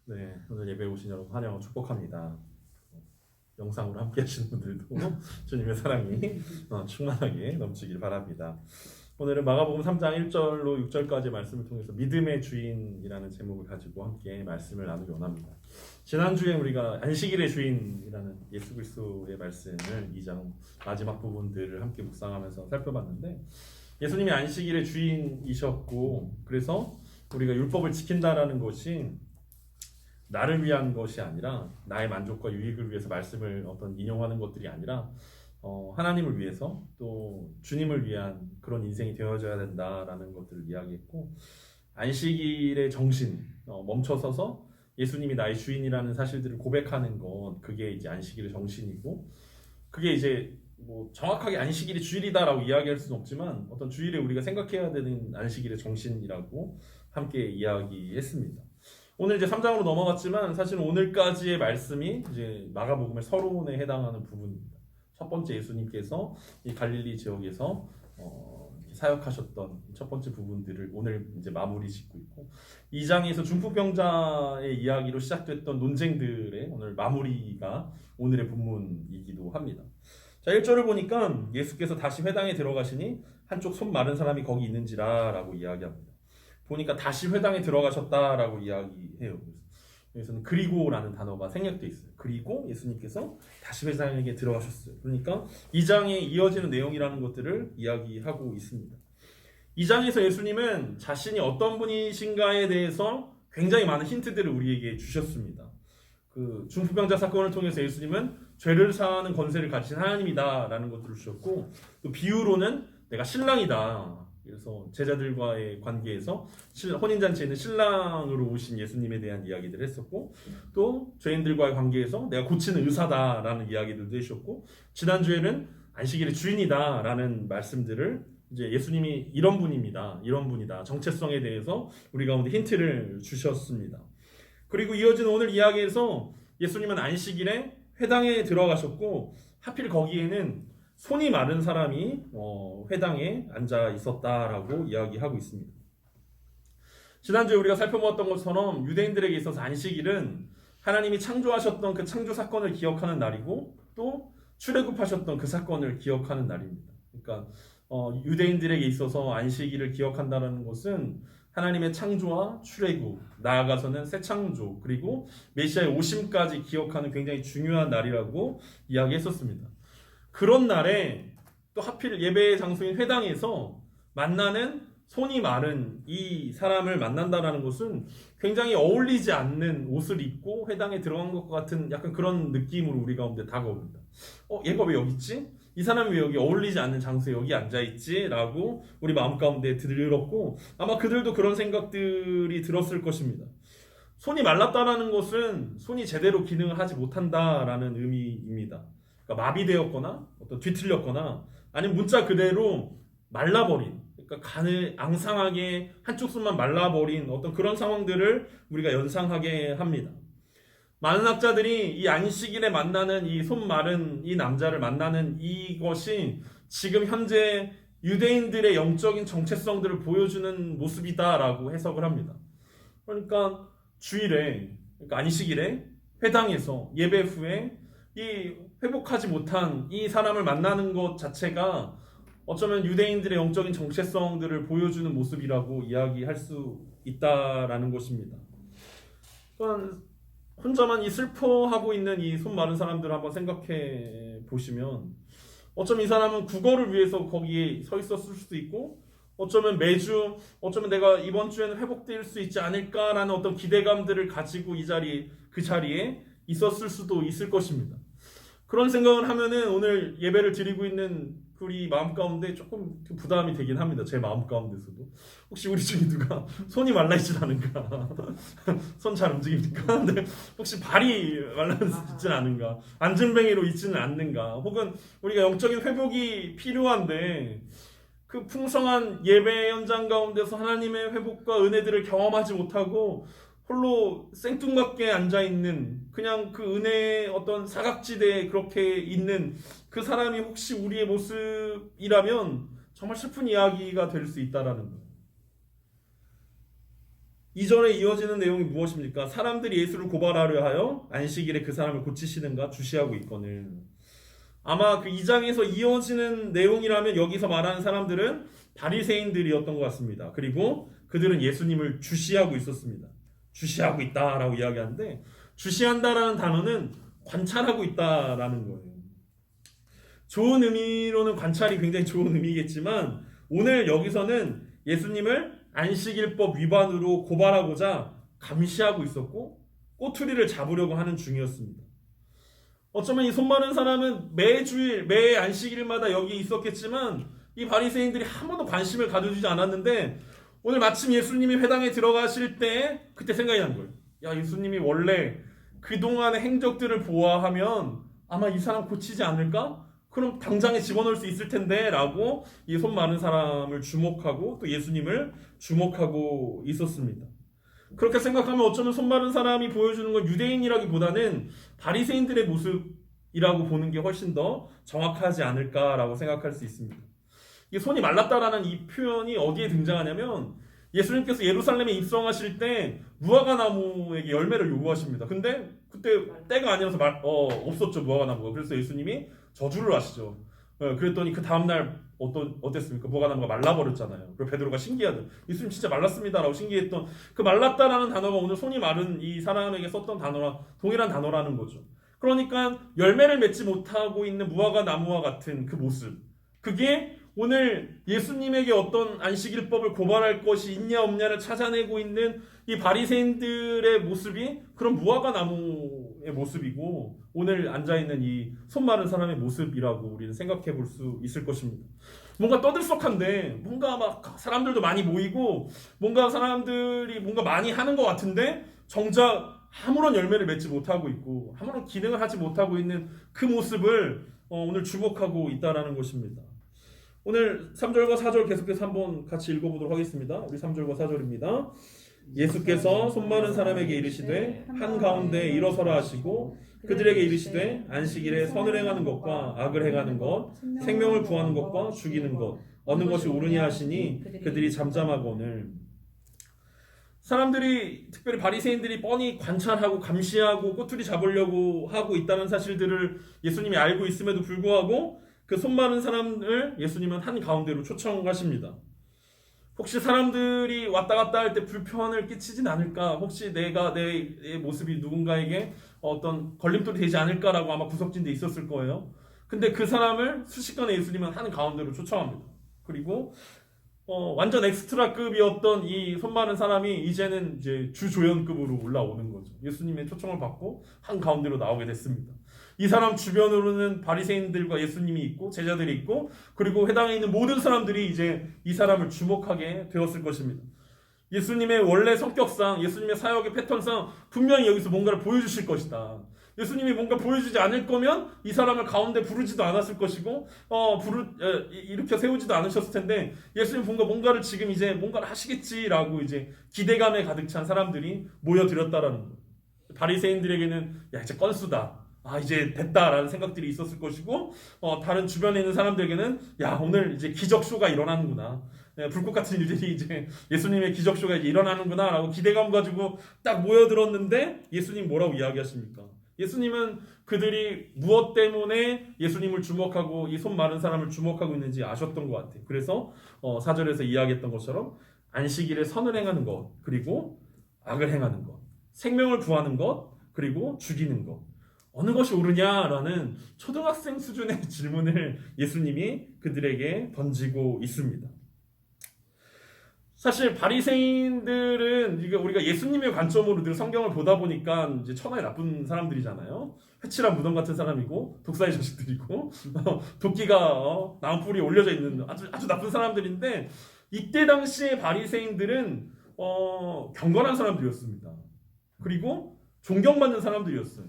네, 오늘 예배 오신 여러분 환영을 축복합니다. 영상으로 함께 하시는 분들도 주님의 사랑이 충만하게 넘치길 바랍니다. 오늘은 마가복음 3장 1절로 6절까지 말씀을 통해서 믿음의 주인이라는 제목을 가지고 함께 말씀을 나누기 원합니다. 지난주에 우리가 안식일의 주인이라는 예수 그리스도의 말씀을 2장 마지막 부분들을 함께 묵상하면서 살펴봤는데, 예수님이 안식일의 주인이셨고, 그래서 우리가 율법을 지킨다라는 것이 나를 위한 것이 아니라, 나의 만족과 유익을 위해서 말씀을 인용하는 것들이 아니라 하나님을 위해서 또 주님을 위한 그런 인생이 되어져야 된다라는 것들을 이야기했고, 안식일의 정신, 멈춰서서 예수님이 나의 주인이라는 사실들을 고백하는 것, 그게 이제 안식일의 정신이고, 그게 이제 뭐 정확하게 안식일이 주일이다라고 이야기할 수는 없지만 어떤 주일에 우리가 생각해야 되는 안식일의 정신이라고 함께 이야기했습니다. 오늘 이제 3장으로 넘어갔지만 사실은 오늘까지의 말씀이 이제 마가복음의 서론에 해당하는 부분입니다. 첫 번째 예수님께서 이 갈릴리 지역에서 사역하셨던 첫 번째 부분들을 오늘 이제 마무리 짓고 있고, 2장에서 중풍병자의 이야기로 시작됐던 논쟁들의 오늘 마무리가 오늘의 본문이기도 합니다. 자, 1절을 보니까 예수께서 다시 회당에 들어가시니 한쪽 손 마른 사람이 거기 있는지라 라고 이야기합니다. 보니까 다시 회당에 들어가셨다라고 이야기해요. 여기서는 그리고라는 단어가 생략되어 있어요. 그리고 예수님께서 다시 회당에 들어가셨어요. 그러니까 2장에 이어지는 내용이라는 것들을 이야기하고 있습니다. 2장에서 예수님은 자신이 어떤 분이신가에 대해서 굉장히 많은 힌트들을 우리에게 주셨습니다. 그 중풍병자 사건을 통해서 예수님은 죄를 사하는 권세를 가진 하나님이다라는 것들을 주셨고, 또 비유로는 내가 신랑이다. 그래서 제자들과의 관계에서 혼인잔치에는 신랑으로 오신 예수님에 대한 이야기들을 했었고, 또 죄인들과의 관계에서 내가 고치는 의사다라는 이야기들도 해주셨고, 지난주에는 안식일의 주인이다라는 말씀들을 이제 예수님이 이런 분입니다, 이런 분이다, 정체성에 대해서 우리 가운데 힌트를 주셨습니다. 그리고 이어진 오늘 이야기에서 예수님은 안식일에 회당에 들어가셨고, 하필 거기에는 손이 마른 사람이 회당에 앉아 있었다라고 이야기하고 있습니다. 지난주에 우리가 살펴보았던 것처럼 유대인들에게 있어서 안식일은 하나님이 창조하셨던 그 창조 사건을 기억하는 날이고, 또 출애굽하셨던 그 사건을 기억하는 날입니다. 그러니까 유대인들에게 있어서 안식일을 기억한다는 것은 하나님의 창조와 출애굽, 나아가서는 새 창조, 그리고 메시아의 오심까지 기억하는 굉장히 중요한 날이라고 이야기했었습니다. 그런 날에 또 하필 예배의 장소인 회당에서 만나는 손이 마른 이 사람을 만난다는 것은 굉장히 어울리지 않는 옷을 입고 회당에 들어간 것 같은 약간 그런 느낌으로 우리 가운데 다가옵니다. 얘가 왜 여기 있지? 이 사람이 왜 여기 어울리지 않는 장소에 여기 앉아있지? 라고 우리 마음 가운데 들었고, 아마 그들도 그런 생각들이 들었을 것입니다. 손이 말랐다는 것은 손이 제대로 기능을 하지 못한다라는 의미입니다. 그러니까 마비되었거나 어떤 뒤틀렸거나 아니면 문자 그대로 말라버린, 그러니까 간을 앙상하게 한쪽 손만 말라버린 어떤 그런 상황들을 우리가 연상하게 합니다. 많은 학자들이 이 안식일에 만나는 이 손 마른 이 남자를 만나는 이것이 지금 현재 유대인들의 영적인 정체성들을 보여주는 모습이다라고 해석을 합니다. 그러니까 주일에, 그러니까 안식일에 회당에서 예배 후에 이 회복하지 못한 이 사람을 만나는 것 자체가 어쩌면 유대인들의 영적인 정체성들을 보여주는 모습이라고 이야기할 수 있다라는 것입니다. 그러니까 혼자만 이 슬퍼하고 있는 이 손 마른 사람들을 한번 생각해 보시면, 어쩌면 이 사람은 국어를 위해서 거기에 서 있었을 수도 있고, 어쩌면 매주, 어쩌면 내가 이번 주에는 회복될 수 있지 않을까라는 어떤 기대감들을 가지고 그 자리에 있었을 수도 있을 것입니다. 그런 생각을 하면은 오늘 예배를 드리고 있는 우리 마음 가운데 조금 부담이 되긴 합니다. 제 마음 가운데서도. 혹시 우리 중에 누가 손이 말라있진 않은가? 손 잘 움직입니까? 근데 혹시 발이 말라있진 않은가? 안전뱅이로 있지는 않는가? 혹은 우리가 영적인 회복이 필요한데 그 풍성한 예배 현장 가운데서 하나님의 회복과 은혜들을 경험하지 못하고 홀로 생뚱맞게 앉아있는, 그냥 그 은혜의 어떤 사각지대에 그렇게 있는 그 사람이 혹시 우리의 모습이라면 정말 슬픈 이야기가 될 수 있다라는 거예요. 이전에 이어지는 내용이 무엇입니까? 사람들이 예수를 고발하려 하여 안식일에 그 사람을 고치시는가 주시하고 있거늘. 아마 그 2장에서 이어지는 내용이라면 여기서 말하는 사람들은 바리새인들이었던 것 같습니다. 그리고 그들은 예수님을 주시하고 있었습니다. 주시하고 있다라고 이야기하는데, 주시한다라는 단어는 관찰하고 있다라는 거예요. 좋은 의미로는 관찰이 굉장히 좋은 의미겠지만, 오늘 여기서는 예수님을 안식일법 위반으로 고발하고자 감시하고 있었고 꼬투리를 잡으려고 하는 중이었습니다. 어쩌면 이 손 많은 사람은 매주일, 매 안식일마다 여기 있었겠지만 이 바리새인들이 한 번도 관심을 가져주지 않았는데, 오늘 마침 예수님이 회당에 들어가실 때 그때 생각이 난 거예요. 야, 예수님이 원래 그동안의 행적들을 보아하면 아마 이 사람 고치지 않을까? 그럼 당장에 집어넣을 수 있을 텐데 라고 이 손 많은 사람을 주목하고 또 예수님을 주목하고 있었습니다. 그렇게 생각하면 어쩌면 손 많은 사람이 보여주는 건 유대인이라기보다는 바리새인들의 모습이라고 보는 게 훨씬 더 정확하지 않을까라고 생각할 수 있습니다. 이 손이 말랐다라는 이 표현이 어디에 등장하냐면, 예수님께서 예루살렘에 입성하실 때 무화과 나무에게 열매를 요구하십니다. 근데 그때 때가 아니어서 없었죠, 무화과 나무가. 그래서 예수님이 저주를 하시죠. 그랬더니 그 다음날 어땠습니까? 무화과 나무가 말라버렸잖아요. 그리고 베드로가 신기하던, 예수님 진짜 말랐습니다라고 신기했던 그 말랐다라는 단어가 오늘 손이 마른 이 사람에게 썼던 단어와 동일한 단어라는 거죠. 그러니까 열매를 맺지 못하고 있는 무화과 나무와 같은 그 모습, 그게 오늘 예수님에게 어떤 안식일법을 고발할 것이 있냐 없냐를 찾아내고 있는 이 바리새인들의 모습이 그런 무화과 나무의 모습이고, 오늘 앉아있는 이 손 마른 사람의 모습이라고 우리는 생각해 볼 수 있을 것입니다. 뭔가 떠들썩한데, 뭔가 막 사람들도 많이 모이고 뭔가 사람들이 뭔가 많이 하는 것 같은데 정작 아무런 열매를 맺지 못하고 있고 아무런 기능을 하지 못하고 있는 그 모습을 오늘 주목하고 있다는 것입니다. 오늘 3절과 4절 계속해서 한번 같이 읽어보도록 하겠습니다. 우리 3절과 4절입니다. 예수께서 손 마른 사람에게 이르시되 한가운데 일어서라 하시고 그들에게 이르시되 안식일에 선을 행하는 것과 악을 행하는 것, 생명을 구하는 것과 죽이는 것, 어느 것이 옳으냐 하시니 그들이 잠잠하거늘. 사람들이, 특별히 바리새인들이 뻔히 관찰하고 감시하고 꼬투리 잡으려고 하고 있다는 사실들을 예수님이 알고 있음에도 불구하고 그 손 마른 사람을 예수님은 한 가운데로 초청하십니다. 혹시 사람들이 왔다 갔다 할 때 불편을 끼치진 않을까? 혹시 내 모습이 누군가에게 어떤 걸림돌이 되지 않을까라고 아마 구석진 데 있었을 거예요. 근데 그 사람을 순식간에 예수님은 한 가운데로 초청합니다. 그리고 완전 엑스트라급이었던 이 손 마른 사람이 이제는 이제 주조연급으로 올라오는 거죠. 예수님의 초청을 받고 한 가운데로 나오게 됐습니다. 이 사람 주변으로는 바리새인들과 예수님이 있고 제자들이 있고, 그리고 회당에 있는 모든 사람들이 이제 이 사람을 주목하게 되었을 것입니다. 예수님의 원래 성격상, 예수님의 사역의 패턴상 분명히 여기서 뭔가를 보여주실 것이다. 예수님이 뭔가 보여주지 않을 거면 이 사람을 가운데 부르지도 않았을 것이고 일으켜 세우지도 않으셨을 텐데, 예수님 뭔가를 지금 이제 뭔가를 하시겠지라고 이제 기대감에 가득 찬 사람들이 모여들었다라는 거예요. 바리새인들에게는 야, 이제 건수다, 이제 됐다라는 생각들이 있었을 것이고, 다른 주변에 있는 사람들에게는 야, 오늘 이제 기적쇼가 일어나는구나, 불꽃 같은 일들이 이제 예수님의 기적쇼가 이제 일어나는구나 라고 기대감 가지고 딱 모여들었는데, 예수님 뭐라고 이야기하십니까? 예수님은 그들이 무엇 때문에 예수님을 주목하고 이 손 마른 사람을 주목하고 있는지 아셨던 것 같아요. 그래서 4절에서 이야기했던 것처럼 안식일에 선을 행하는 것, 그리고 악을 행하는 것, 생명을 구하는 것, 그리고 죽이는 것, 어느 것이 옳으냐라는 초등학생 수준의 질문을 예수님이 그들에게 던지고 있습니다. 사실 바리새인들은 우리가 예수님의 관점으로 늘 성경을 보다 보니까 이제 천하의 나쁜 사람들이잖아요. 회칠한 무덤 같은 사람이고 독사의 자식들이고 도끼가 나무뿌리에 올려져 있는 아주 나쁜 사람들인데, 이때 당시의 바리새인들은 경건한 사람들이었습니다. 그리고 존경받는 사람들이었어요.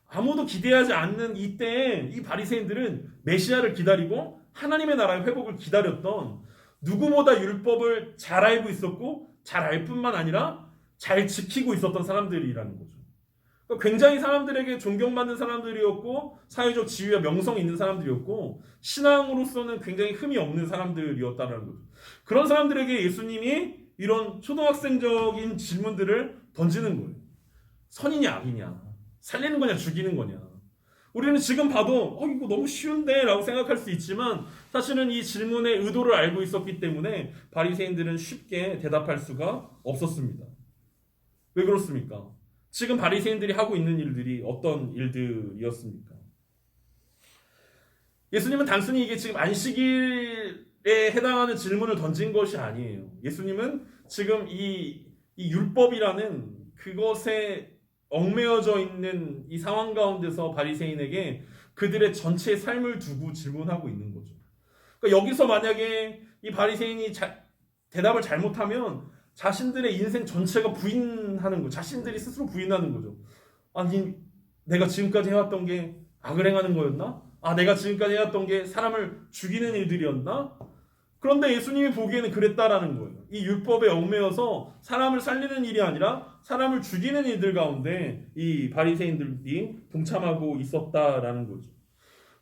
아무도 기대하지 않는 이때에 이 바리새인들은 메시아를 기다리고 하나님의 나라의 회복을 기다렸던, 누구보다 율법을 잘 알고 있었고 잘 알 뿐만 아니라 잘 지키고 있었던 사람들이라는 거죠. 그러니까 굉장히 사람들에게 존경받는 사람들이었고 사회적 지위와 명성이 있는 사람들이었고 신앙으로서는 굉장히 흠이 없는 사람들이었다는 거죠. 그런 사람들에게 예수님이 이런 초등학생적인 질문들을 던지는 거예요. 선이냐 악이냐, 살리는 거냐 죽이는 거냐. 우리는 지금 봐도 이거 너무 쉬운데 라고 생각할 수 있지만 사실은 이 질문의 의도를 알고 있었기 때문에 바리새인들은 쉽게 대답할 수가 없었습니다. 왜 그렇습니까? 지금 바리새인들이 하고 있는 일들이 어떤 일들이었습니까? 예수님은 단순히 이게 지금 안식일에 해당하는 질문을 던진 것이 아니에요. 예수님은 지금 이 율법이라는 그것에 얽매여져 있는 이 상황 가운데서 바리새인에게 그들의 전체 삶을 두고 질문하고 있는 거죠. 그러니까 여기서 만약에 이 바리새인이 대답을 잘못하면 자신들의 인생 전체가 부인하는 거, 자신들이 스스로 부인하는 거죠. 아니, 내가 지금까지 해왔던 게 악을 행하는 거였나? 내가 지금까지 해왔던 게 사람을 죽이는 일들이었나? 그런데 예수님이 보기에는 그랬다라는 거예요. 이 율법에 얽매여서 사람을 살리는 일이 아니라 사람을 죽이는 일들 가운데 이 바리새인들이 동참하고 있었다라는 거죠.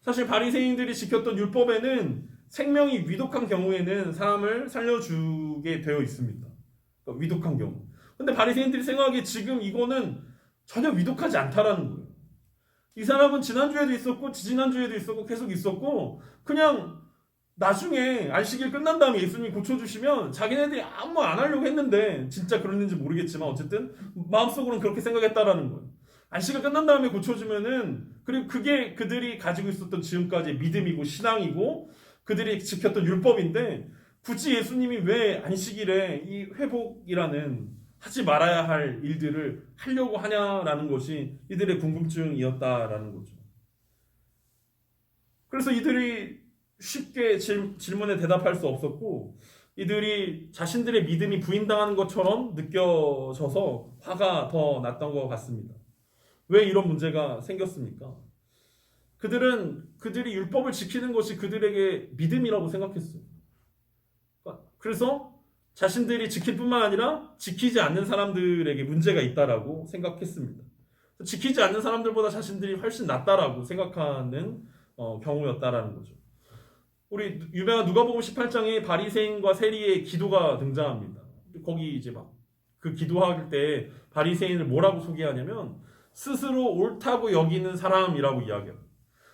사실 바리새인들이 지켰던 율법에는 생명이 위독한 경우에는 사람을 살려주게 되어 있습니다. 그러니까 위독한 경우. 근데 바리새인들이 생각하기에 지금 이거는 전혀 위독하지 않다라는 거예요. 이 사람은 지난주에도 있었고 지지난주에도 있었고 계속 있었고 그냥 나중에 안식일 끝난 다음에 예수님이 고쳐주시면 자기네들이 아무 안 하려고 했는데 진짜 그랬는지 모르겠지만 어쨌든 마음속으로는 그렇게 생각했다라는 거예요. 안식일 끝난 다음에 고쳐주면은 그리고 그게 그들이 가지고 있었던 지금까지의 믿음이고 신앙이고 그들이 지켰던 율법인데 굳이 예수님이 왜 안식일에 이 회복이라는 하지 말아야 할 일들을 하려고 하냐라는 것이 이들의 궁금증이었다라는 거죠. 그래서 이들이 쉽게 질문에 대답할 수 없었고 이들이 자신들의 믿음이 부인당하는 것처럼 느껴져서 화가 더 났던 것 같습니다. 왜 이런 문제가 생겼습니까? 그들이 율법을 지키는 것이 그들에게 믿음이라고 생각했어요. 그래서 자신들이 지킬 뿐만 아니라 지키지 않는 사람들에게 문제가 있다라고 생각했습니다. 지키지 않는 사람들보다 자신들이 훨씬 낫다라고 생각하는 경우였다라는 거죠. 우리 유명한 누가복음 18장에 바리새인과 세리의 기도가 등장합니다. 거기 이제 막 그 기도할 때 바리새인을 뭐라고 소개하냐면 스스로 옳다고 여기는 사람이라고 이야기해요.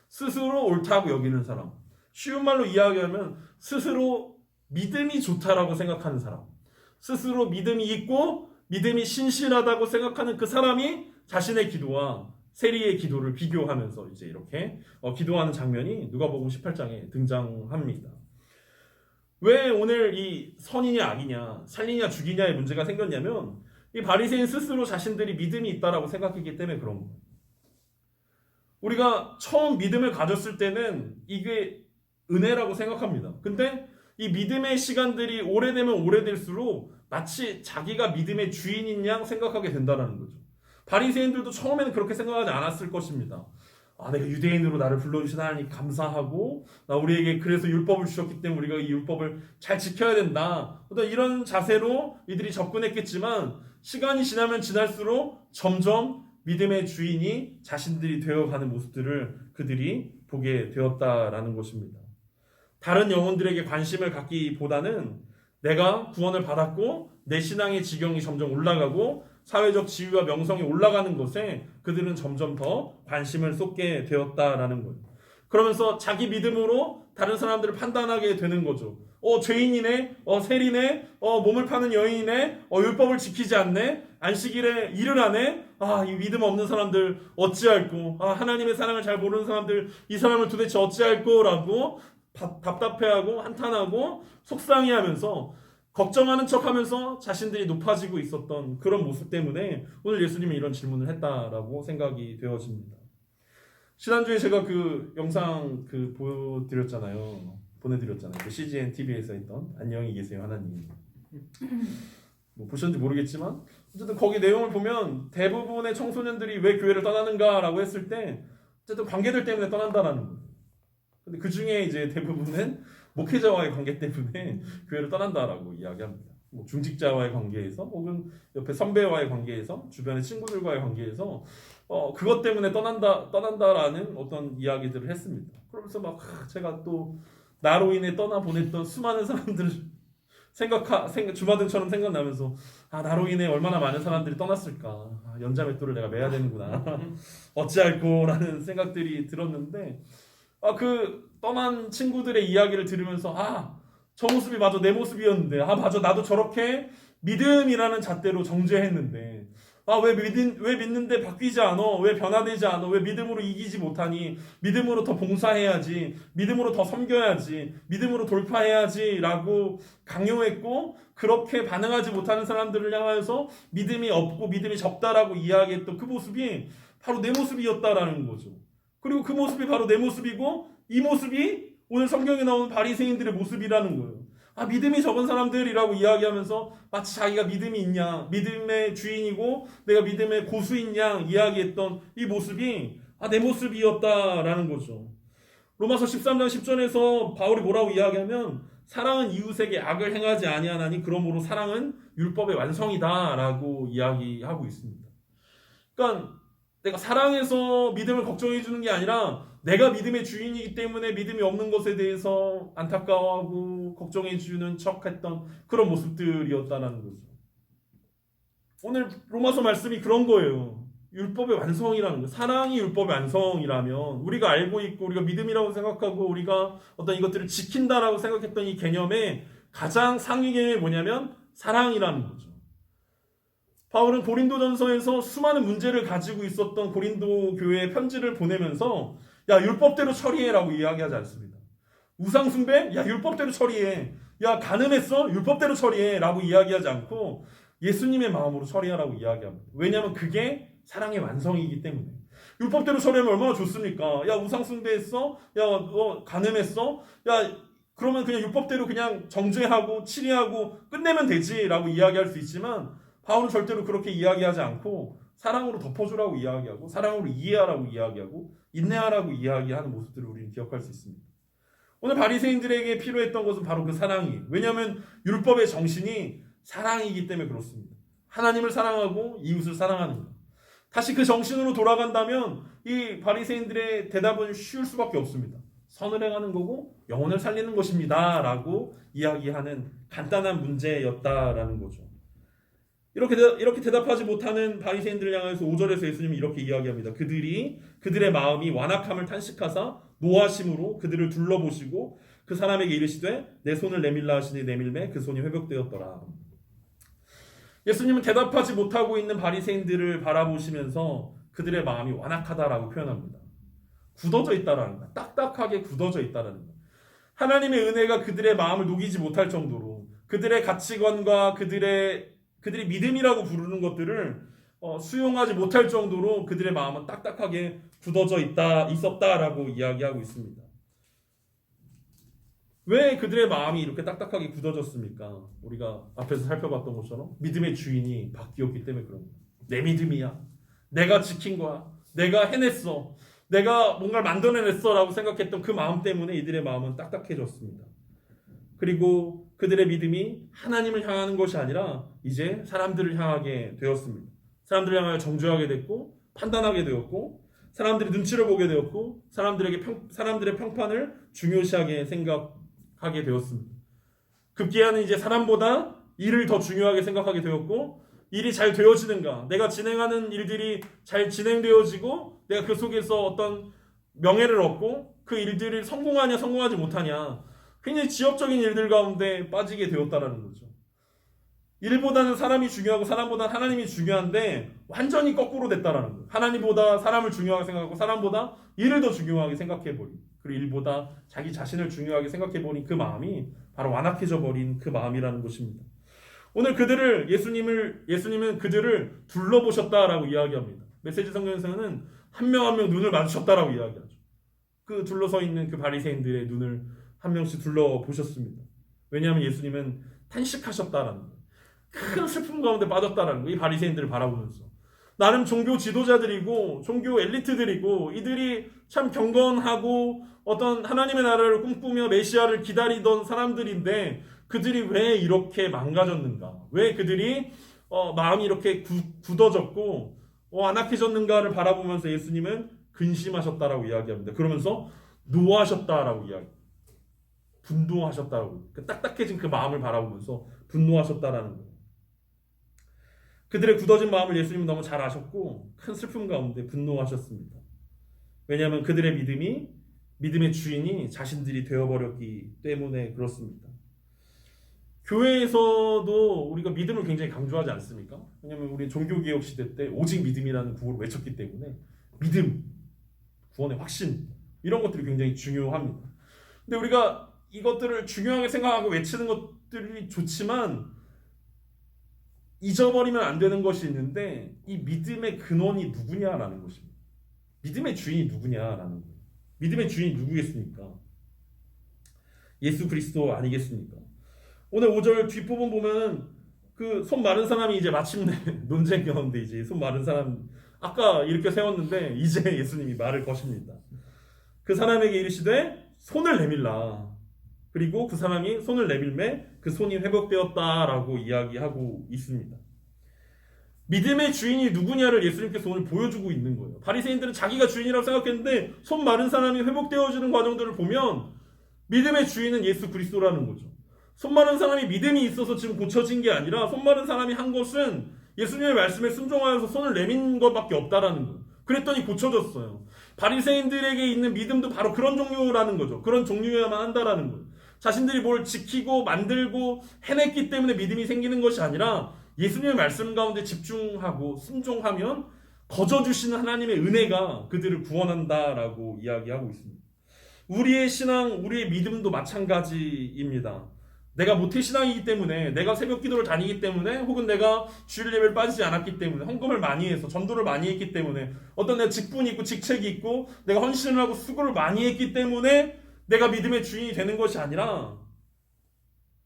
스스로 옳다고 여기는 사람. 쉬운 말로 이야기하면 스스로 믿음이 좋다라고 생각하는 사람. 스스로 믿음이 있고 믿음이 신실하다고 생각하는 그 사람이 자신의 기도와 세리의 기도를 비교하면서 이제 이렇게 기도하는 장면이 누가복음 18장에 등장합니다. 왜 오늘 이 선이냐 악이냐 살리냐 죽이냐의 문제가 생겼냐면 이 바리새인 스스로 자신들이 믿음이 있다라고 생각했기 때문에 그런 거예요. 우리가 처음 믿음을 가졌을 때는 이게 은혜라고 생각합니다. 근데 이 믿음의 시간들이 오래되면 오래될수록 마치 자기가 믿음의 주인인 양 생각하게 된다는 거죠. 바리새인들도 처음에는 그렇게 생각하지 않았을 것입니다. 내가 유대인으로 나를 불러주신 하나님 감사하고 우리에게 그래서 율법을 주셨기 때문에 우리가 이 율법을 잘 지켜야 된다. 이런 자세로 이들이 접근했겠지만 시간이 지나면 지날수록 점점 믿음의 주인이 자신들이 되어가는 모습들을 그들이 보게 되었다라는 것입니다. 다른 영혼들에게 관심을 갖기보다는 내가 구원을 받았고 내 신앙의 지경이 점점 올라가고 사회적 지위와 명성이 올라가는 것에 그들은 점점 더 관심을 쏟게 되었다라는 거예요. 그러면서 자기 믿음으로 다른 사람들을 판단하게 되는 거죠. 죄인이네, 세리네, 몸을 파는 여인이네, 율법을 지키지 않네, 안식일에 일을 하네, 이 믿음 없는 사람들 어찌할꼬, 하나님의 사랑을 잘 모르는 사람들 이 사람을 도대체 어찌할꼬라고 답답해하고 한탄하고 속상해하면서 걱정하는 척하면서 자신들이 높아지고 있었던 그런 모습 때문에 오늘 예수님이 이런 질문을 했다라고 생각이 되어집니다. 지난주에 제가 그 영상 보내드렸잖아요. 그 CGN TV에서 했던 안녕히 계세요 하나님. 보셨는지 모르겠지만 어쨌든 거기 내용을 보면 대부분의 청소년들이 왜 교회를 떠나는가라고 했을 때 어쨌든 관계들 때문에 떠난다라는 거예요. 근데 그 중에 이제 대부분은 목회자와의 관계 때문에 교회를 떠난다라고 이야기합니다. 중직자와의 관계에서 혹은 옆에 선배와의 관계에서 주변의 친구들과의 관계에서 그것 때문에 떠난다라는 어떤 이야기들을 했습니다. 그러면서 막 제가 또 나로 인해 떠나보냈던 수많은 사람들을 주마등처럼 생각나면서 나로 인해 얼마나 많은 사람들이 떠났을까. 연자맷돌을 내가 매야 되는구나. 어찌할꼬라는 생각들이 들었는데 그 떠난 친구들의 이야기를 들으면서 저 모습이 맞아 내 모습이었는데 맞아 나도 저렇게 믿음이라는 잣대로 정죄했는데 왜 믿는데 바뀌지 않아? 왜 변화되지 않아? 왜 믿음으로 이기지 못하니? 믿음으로 더 봉사해야지. 믿음으로 더 섬겨야지. 믿음으로 돌파해야지 라고 강요했고 그렇게 반응하지 못하는 사람들을 향하여서 믿음이 없고 믿음이 적다라고 이야기했던 그 모습이 바로 내 모습이었다라는 거죠. 그리고 그 모습이 바로 내 모습이고 이 모습이 오늘 성경에 나오는 바리새인들의 모습이라는 거예요. 믿음이 적은 사람들이라고 이야기하면서 마치 자기가 믿음이 있냐, 믿음의 주인이고 내가 믿음의 고수인 양 이야기했던 이 모습이 내 모습이었다라는 거죠. 로마서 13장 10절에서 바울이 뭐라고 이야기하면 사랑은 이웃에게 악을 행하지 아니하나니 그러므로 사랑은 율법의 완성이다라고 이야기하고 있습니다. 그러니까 내가 사랑해서 믿음을 걱정해 주는 게 아니라 내가 믿음의 주인이기 때문에 믿음이 없는 것에 대해서 안타까워하고 걱정해 주는 척했던 그런 모습들이었다는 거죠. 오늘 로마서 말씀이 그런 거예요. 율법의 완성이라는 거. 사랑이 율법의 완성이라면 우리가 알고 있고 우리가 믿음이라고 생각하고 우리가 어떤 이것들을 지킨다라고 생각했던 이 개념의 가장 상위 개념이 뭐냐면 사랑이라는 거죠. 바울은 고린도전서에서 수많은 문제를 가지고 있었던 고린도 교회에 편지를 보내면서 율법대로 처리해라고 이야기하지 않습니다. 우상숭배? 율법대로 처리해. 간음했어? 율법대로 처리해 라고 이야기하지 않고 예수님의 마음으로 처리하라고 이야기합니다. 왜냐하면 그게 사랑의 완성이기 때문에. 율법대로 처리하면 얼마나 좋습니까? 우상숭배했어? 간음했어? 그러면 그냥 율법대로 그냥 정죄하고 치리하고 끝내면 되지 라고 이야기할 수 있지만 바울은 절대로 그렇게 이야기하지 않고 사랑으로 덮어주라고 이야기하고 사랑으로 이해하라고 이야기하고 인내하라고 이야기하는 모습들을 우리는 기억할 수 있습니다. 오늘 바리새인들에게 필요했던 것은 바로 그 사랑이에요. 왜냐하면 율법의 정신이 사랑이기 때문에 그렇습니다. 하나님을 사랑하고 이웃을 사랑하는 것. 다시 그 정신으로 돌아간다면 이 바리새인들의 대답은 쉬울 수밖에 없습니다. 선을 행하는 거고 영혼을 살리는 것입니다 라고 이야기하는 간단한 문제였다라는 거죠. 이렇게 대답하지 못하는 바리새인들을 향해서 5절에서 예수님이 이렇게 이야기합니다. 그들의 마음이 완악함을 탄식하사 노하심으로 그들을 둘러보시고 그 사람에게 이르시되 내 손을 내밀라 하시니 내밀매 그 손이 회복되었더라. 예수님은 대답하지 못하고 있는 바리새인들을 바라보시면서 그들의 마음이 완악하다라고 표현합니다. 굳어져 있다라는 거야. 딱딱하게 굳어져 있다라는 거야. 하나님의 은혜가 그들의 마음을 녹이지 못할 정도로 그들의 가치관과 그들이 믿음이라고 부르는 것들을 수용하지 못할 정도로 그들의 마음은 딱딱하게 굳어져 있었다라고 이야기하고 있습니다. 왜 그들의 마음이 이렇게 딱딱하게 굳어졌습니까? 우리가 앞에서 살펴봤던 것처럼 믿음의 주인이 바뀌었기 때문에 그런 거예요. 내 믿음이야. 내가 지킨 거야. 내가 해냈어. 내가 뭔가를 만들어냈어 라고 생각했던 그 마음 때문에 이들의 마음은 딱딱해졌습니다. 그리고 그들의 믿음이 하나님을 향하는 것이 아니라 이제 사람들을 향하게 되었습니다. 사람들을 향하여 정죄하게 됐고 판단하게 되었고 사람들이 눈치를 보게 되었고 사람들의 평판을 중요시하게 생각하게 되었습니다. 급기야는 이제 사람보다 일을 더 중요하게 생각하게 되었고 일이 잘 되어지는가, 내가 진행하는 일들이 잘 진행되어지고 내가 그 속에서 어떤 명예를 얻고 그 일들이 성공하냐 성공하지 못하냐 굉장히 지엽적인 일들 가운데 빠지게 되었다라는 거죠. 일보다는 사람이 중요하고 사람보다는 하나님이 중요한데 완전히 거꾸로 됐다라는 거예요. 하나님보다 사람을 중요하게 생각하고 사람보다 일을 더 중요하게 생각해버린, 그리고 일보다 자기 자신을 중요하게 생각해버린 그 마음이 바로 완악해져 버린 그 마음이라는 것입니다. 오늘 예수님은 그들을 둘러보셨다라고 이야기합니다. 메시지 성경에서는 한 명 한 명 눈을 마주쳤다라고 이야기하죠. 그 둘러서 있는 그 바리새인들의 눈을 한 명씩 둘러보셨습니다. 왜냐하면 예수님은 탄식하셨다라는 거예요. 큰 슬픔 가운데 빠졌다라는 거예요. 이 바리새인들을 바라보면서. 나름 종교 지도자들이고 종교 엘리트들이고 이들이 참 경건하고 어떤 하나님의 나라를 꿈꾸며 메시아를 기다리던 사람들인데 그들이 왜 이렇게 망가졌는가? 왜 그들이 마음이 이렇게 굳어졌고 안악해졌는가를 바라보면서 예수님은 근심하셨다라고 이야기합니다. 그러면서 노하셨다라고 이야기합니다. 분노하셨다고, 그 딱딱해진 그 마음을 바라보면서 분노하셨다라는 거예요. 그들의 굳어진 마음을 예수님은 너무 잘 아셨고 큰 슬픔 가운데 분노하셨습니다. 왜냐하면 그들의 믿음의 주인이 자신들이 되어버렸기 때문에 그렇습니다. 교회에서도 우리가 믿음을 굉장히 강조하지 않습니까? 왜냐하면 우리 종교개혁 시대 때 오직 믿음이라는 구호를 외쳤기 때문에 믿음, 구원의 확신 이런 것들이 굉장히 중요합니다. 근데 우리가 이것들을 중요하게 생각하고 외치는 것들이 좋지만 잊어버리면 안 되는 것이 있는데 이 믿음의 근원이 누구냐라는 것입니다. 믿음의 주인이 누구냐라는 거예요. 믿음의 주인이 누구겠습니까? 예수 그리스도 아니겠습니까? 오늘 5절 뒷부분 보면은 그 손 마른 사람이 이제 마침내 논쟁 가운데 이제 손 마른 사람 아까 이렇게 세웠는데 이제 예수님이 말을 거십니다. 그 사람에게 이르시되 손을 내밀라. 그리고 그 사람이 손을 내밀매 그 손이 회복되었다라고 이야기하고 있습니다. 믿음의 주인이 누구냐를 예수님께서 오늘 보여주고 있는 거예요. 바리새인들은 자기가 주인이라고 생각했는데 손 마른 사람이 회복되어지는 과정들을 보면 믿음의 주인은 예수 그리스도라는 거죠. 손 마른 사람이 믿음이 있어서 지금 고쳐진 게 아니라 손 마른 사람이 한 것은 예수님의 말씀에 순종하여서 손을 내민 것밖에 없다라는 거예요. 그랬더니 고쳐졌어요. 바리새인들에게 있는 믿음도 바로 그런 종류라는 거죠. 그런 종류여야만 한다라는 거예요. 자신들이 뭘 지키고 만들고 해냈기 때문에 믿음이 생기는 것이 아니라 예수님의 말씀 가운데 집중하고 순종하면 거저주시는 하나님의 은혜가 그들을 구원한다라고 이야기하고 있습니다. 우리의 신앙, 우리의 믿음도 마찬가지입니다. 내가 모태신앙이기 때문에, 내가 새벽 기도를 다니기 때문에, 혹은 내가 주일 예배를 빠지지 않았기 때문에, 헌금을 많이 해서 전도를 많이 했기 때문에, 어떤 내가 직분이 있고 직책이 있고 내가 헌신을 하고 수고를 많이 했기 때문에 내가 믿음의 주인이 되는 것이 아니라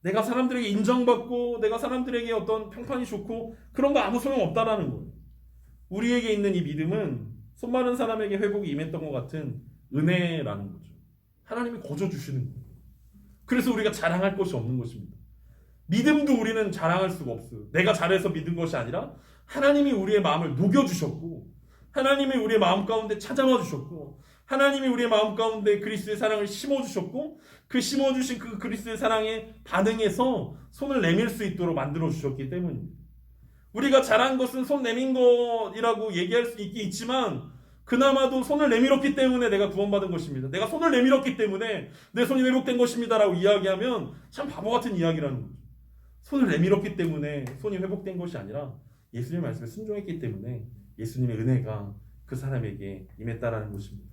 내가 사람들에게 인정받고 내가 사람들에게 어떤 평판이 좋고 그런 거 아무 소용없다라는 거예요. 우리에게 있는 이 믿음은 손 마른 사람에게 회복이 임했던 것 같은 은혜라는 거죠. 하나님이 거저 주시는 거예요. 그래서 우리가 자랑할 것이 없는 것입니다. 믿음도 우리는 자랑할 수가 없어요. 내가 잘해서 믿은 것이 아니라 하나님이 우리의 마음을 녹여주셨고 하나님이 우리의 마음 가운데 찾아와 주셨고 하나님이 우리의 마음 가운데 그리스도의 사랑을 심어주셨고 그 심어주신 그 그리스도의 사랑에 반응해서 손을 내밀 수 있도록 만들어주셨기 때문입니다. 우리가 잘한 것은 손 내민 것이라고 얘기할 수 있지만 그나마도 손을 내밀었기 때문에 내가 구원받은 것입니다. 내가 손을 내밀었기 때문에 내 손이 회복된 것입니다 라고 이야기하면 참 바보 같은 이야기라는 거죠. 손을 내밀었기 때문에 손이 회복된 것이 아니라 예수님의 말씀에 순종했기 때문에 예수님의 은혜가 그 사람에게 임했다라는 것입니다.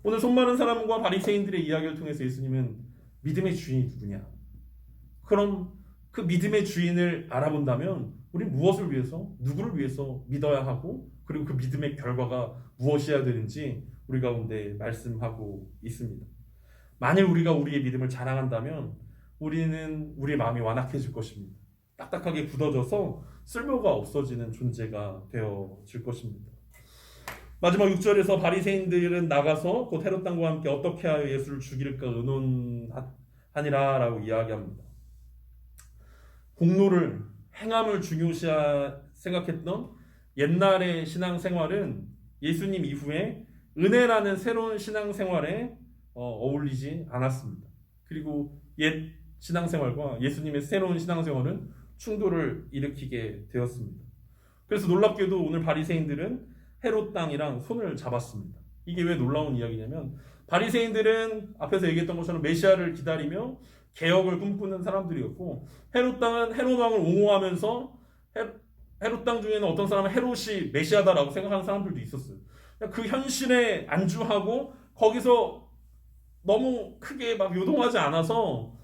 오늘 손 마른 사람과 바리새인들의 이야기를 통해서 예수님은 믿음의 주인이 누구냐? 그럼 그 믿음의 주인을 알아본다면 우리는 무엇을 위해서, 누구를 위해서 믿어야 하고 그리고 그 믿음의 결과가 무엇이어야 되는지 우리 가운데 말씀하고 있습니다. 만일 우리가 우리의 믿음을 자랑한다면 우리는 우리의 마음이 완악해질 것입니다. 딱딱하게 굳어져서 쓸모가 없어지는 존재가 되어질 것입니다. 마지막 6절에서 바리새인들은 나가서 곧 헤롯 당과 함께 어떻게 하여 예수를 죽일까 의논하니라 라고 이야기합니다. 공로를, 행함을 중요시 생각했던 옛날의 신앙생활은 예수님 이후에 은혜라는 새로운 신앙생활에 어울리지 않았습니다. 그리고 옛 신앙생활과 예수님의 새로운 신앙생활은 충돌을 일으키게 되었습니다. 그래서 놀랍게도 오늘 바리새인들은 헤롯 당이랑 손을 잡았습니다. 이게 왜 놀라운 이야기냐면 바리새인들은 앞에서 얘기했던 것처럼 메시아를 기다리며 개혁을 꿈꾸는 사람들이었고 헤롯 당은 헤롯 왕을 옹호하면서 헤롯 당 중에는 어떤 사람은 헤롯이 메시아다라고 생각하는 사람들도 있었어요. 그 현실에 안주하고 거기서 너무 크게 막 요동하지 않아서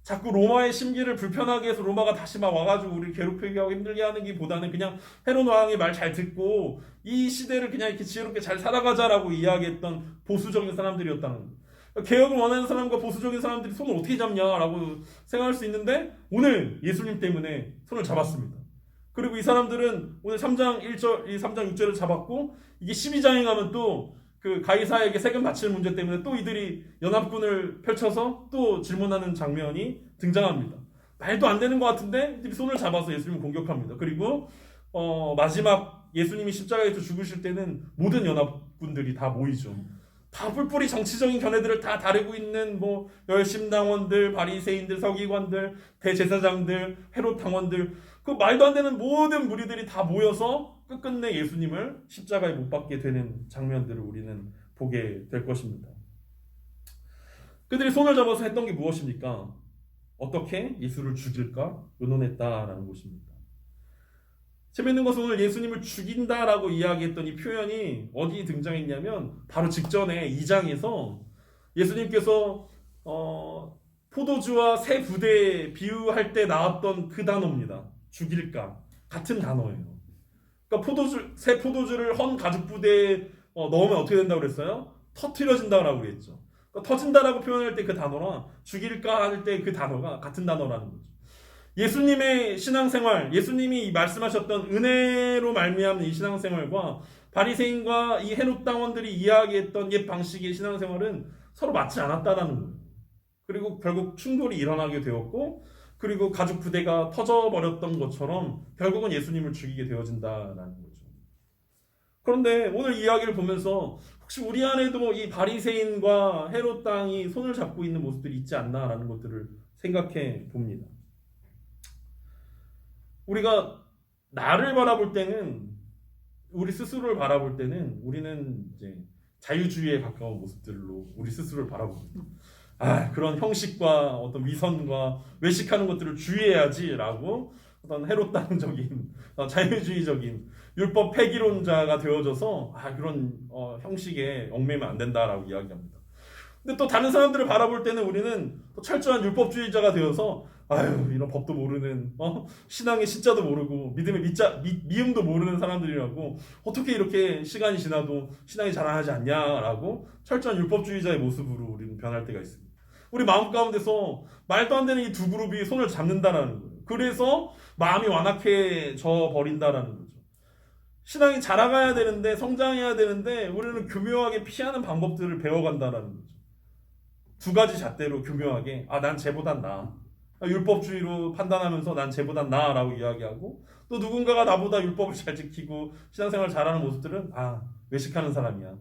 자꾸 로마의 심기를 불편하게 해서 로마가 다시 막 와가지고 우리 괴롭히게 하고 힘들게 하는 것보다는 그냥 헤롯 왕의 말 잘 듣고 이 시대를 그냥 이렇게 지혜롭게 잘 살아가자라고 이야기했던 보수적인 사람들이었다는 거예요. 개혁을 원하는 사람과 보수적인 사람들이 손을 어떻게 잡냐라고 생각할 수 있는데 오늘 예수님 때문에 손을 잡았습니다. 그리고 이 사람들은 오늘 3장 1절, 3장 6절을 잡았고 이게 12장에 가면 또 그 가이사에게 세금 바치는 문제 때문에 또 이들이 연합군을 펼쳐서 또 질문하는 장면이 등장합니다. 말도 안 되는 것 같은데 이들이 손을 잡아서 예수님을 공격합니다. 그리고 마지막 예수님이 십자가에서 죽으실 때는 모든 연합군들이 다 모이죠. 다 뿔뿔이 정치적인 견해들을 다 다루고 있는 뭐 열심당원들, 바리새인들, 서기관들, 대제사장들, 헤롯 당원들, 그 말도 안 되는 모든 무리들이 다 모여서 끝끝내 예수님을 십자가에 못 박게 되는 장면들을 우리는 보게 될 것입니다. 그들이 손을 잡아서 했던 게 무엇입니까? 어떻게 예수를 죽일까 의논했다라는 것입니다. 재밌는 것은 오늘 예수님을 죽인다라고 이야기했던 이 표현이 어디 등장했냐면 바로 직전에 2장에서 예수님께서 포도주와 새 부대 비유할 때 나왔던 그 단어입니다. 죽일까 같은 단어예요. 그러니까 새 포도주를 헌 가죽 부대에 넣으면 어떻게 된다고 그랬어요? 터트려진다라고 그랬죠. 그러니까 터진다라고 표현할 때 그 단어랑 죽일까 할 때 그 단어가 같은 단어라는 거죠. 예수님의 신앙생활, 예수님이 말씀하셨던 은혜로 말미암은 이 신앙생활과 바리새인과 이 헤롯 당원들이 이야기했던 옛 방식의 신앙생활은 서로 맞지 않았다라는 거예요. 그리고 결국 충돌이 일어나게 되었고, 그리고 가죽 부대가 터져버렸던 것처럼 결국은 예수님을 죽이게 되어진다라는 거죠. 그런데 오늘 이야기를 보면서 혹시 우리 안에도 이 바리새인과 헤롯 당이 손을 잡고 있는 모습들이 있지 않나라는 것들을 생각해 봅니다. 우리가 나를 바라볼 때는, 우리 스스로를 바라볼 때는 우리는 이제 자유주의에 가까운 모습들로 우리 스스로를 바라봅니다. 그런 형식과 어떤 위선과 외식하는 것들을 주의해야지라고 어떤 헤롯당적인 자유주의적인 율법 폐기론자가 되어져서 그런 형식에 얽매이면 안 된다라고 이야기합니다. 근데 또 다른 사람들을 바라볼 때는 우리는 또 철저한 율법주의자가 되어서 이런 법도 모르는 신앙의 신자도 모르고 믿음의 미음도 모르는 사람들이라고 어떻게 이렇게 시간이 지나도 신앙이 자라나지 않냐라고 철저한 율법주의자의 모습으로 우리는 변할 때가 있습니다. 우리 마음 가운데서 말도 안 되는 이 두 그룹이 손을 잡는다라는 거예요. 그래서 마음이 완악해져 버린다라는 거죠. 신앙이 자라가야 되는데, 성장해야 되는데 우리는 교묘하게 피하는 방법들을 배워간다라는 거죠. 두 가지 잣대로 교묘하게 난 쟤보단 나아, 율법주의로 판단하면서 난 쟤보단 나아라고 이야기하고, 또 누군가가 나보다 율법을 잘 지키고 신앙생활 잘하는 모습들은 외식하는 사람이야,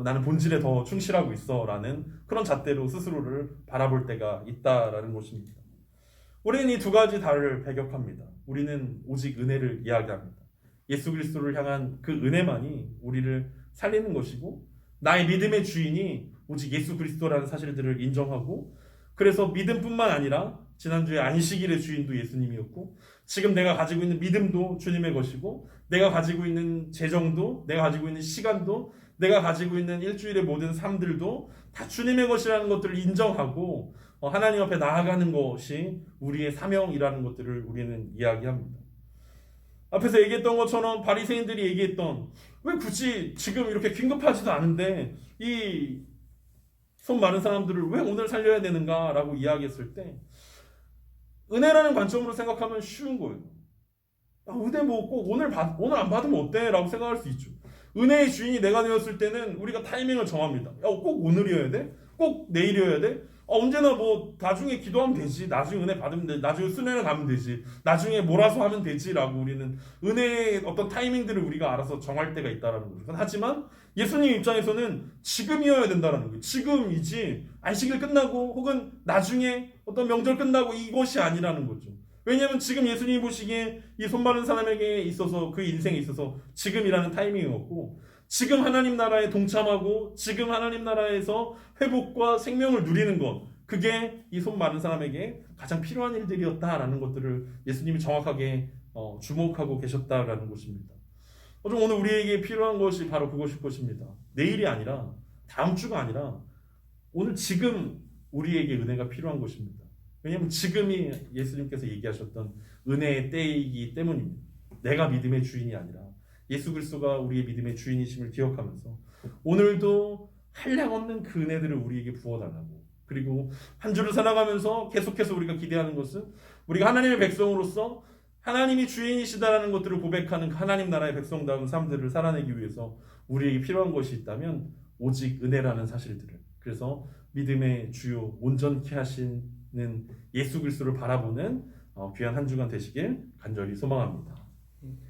나는 본질에 더 충실하고 있어 라는 그런 잣대로 스스로를 바라볼 때가 있다라는 것입니다. 우리는 이 두 가지 다를 배격합니다. 우리는 오직 은혜를 이야기합니다. 예수 그리스도를 향한 그 은혜만이 우리를 살리는 것이고, 나의 믿음의 주인이 오직 예수 그리스도라는 사실들을 인정하고, 그래서 믿음뿐만 아니라 지난주에 안식일의 주인도 예수님이었고, 지금 내가 가지고 있는 믿음도 주님의 것이고, 내가 가지고 있는 재정도, 내가 가지고 있는 시간도, 내가 가지고 있는 일주일의 모든 삶들도 다 주님의 것이라는 것들을 인정하고 하나님 앞에 나아가는 것이 우리의 사명이라는 것들을 우리는 이야기합니다. 앞에서 얘기했던 것처럼 바리새인들이 얘기했던, 왜 굳이 지금 이렇게 긴급하지도 않은데 이 손 마른 사람들을 왜 오늘 살려야 되는가 라고 이야기했을 때, 은혜라는 관점으로 생각하면 쉬운 거예요. 은혜 뭐 꼭 오늘 안 받으면 어때? 라고 생각할 수 있죠. 은혜의 주인이 내가 되었을 때는 우리가 타이밍을 정합니다. 꼭 오늘이어야 돼? 꼭 내일이어야 돼? 언제나 뭐 나중에 기도하면 되지, 나중에 은혜 받으면 되지, 나중에 수련회 가면 되지, 나중에 몰아서 하면 되지 라고 우리는 은혜의 어떤 타이밍들을 우리가 알아서 정할 때가 있다는 거죠. 하지만 예수님 입장에서는 지금이어야 된다는 거예요. 지금이지 안식일 끝나고 혹은 나중에 어떤 명절 끝나고 이것이 아니라는 거죠. 왜냐하면 지금 예수님이 보시기에 이 손 마른 사람에게 있어서, 그 인생에 있어서 지금이라는 타이밍이었고, 지금 하나님 나라에 동참하고 지금 하나님 나라에서 회복과 생명을 누리는 것, 그게 이 손 마른 사람에게 가장 필요한 일들이었다라는 것들을 예수님이 정확하게 주목하고 계셨다라는 것입니다. 오늘 우리에게 필요한 것이 바로 그것일 것입니다. 내일이 아니라, 다음 주가 아니라 오늘 지금 우리에게 은혜가 필요한 것입니다. 왜냐하면 지금이 예수님께서 얘기하셨던 은혜의 때이기 때문입니다. 내가 믿음의 주인이 아니라 예수 그리스도가 우리의 믿음의 주인이심을 기억하면서 오늘도 한량없는 그 은혜들을 우리에게 부어달라고, 그리고 한 주를 살아가면서 계속해서 우리가 기대하는 것은 우리가 하나님의 백성으로서 하나님이 주인이시다라는 것들을 고백하는 하나님 나라의 백성다운 삶들을 살아내기 위해서 우리에게 필요한 것이 있다면 오직 은혜라는 사실들을, 그래서 믿음의 주요 온전케 하시는 예수 그리스도를 바라보는 귀한 한 주간 되시길 간절히 소망합니다.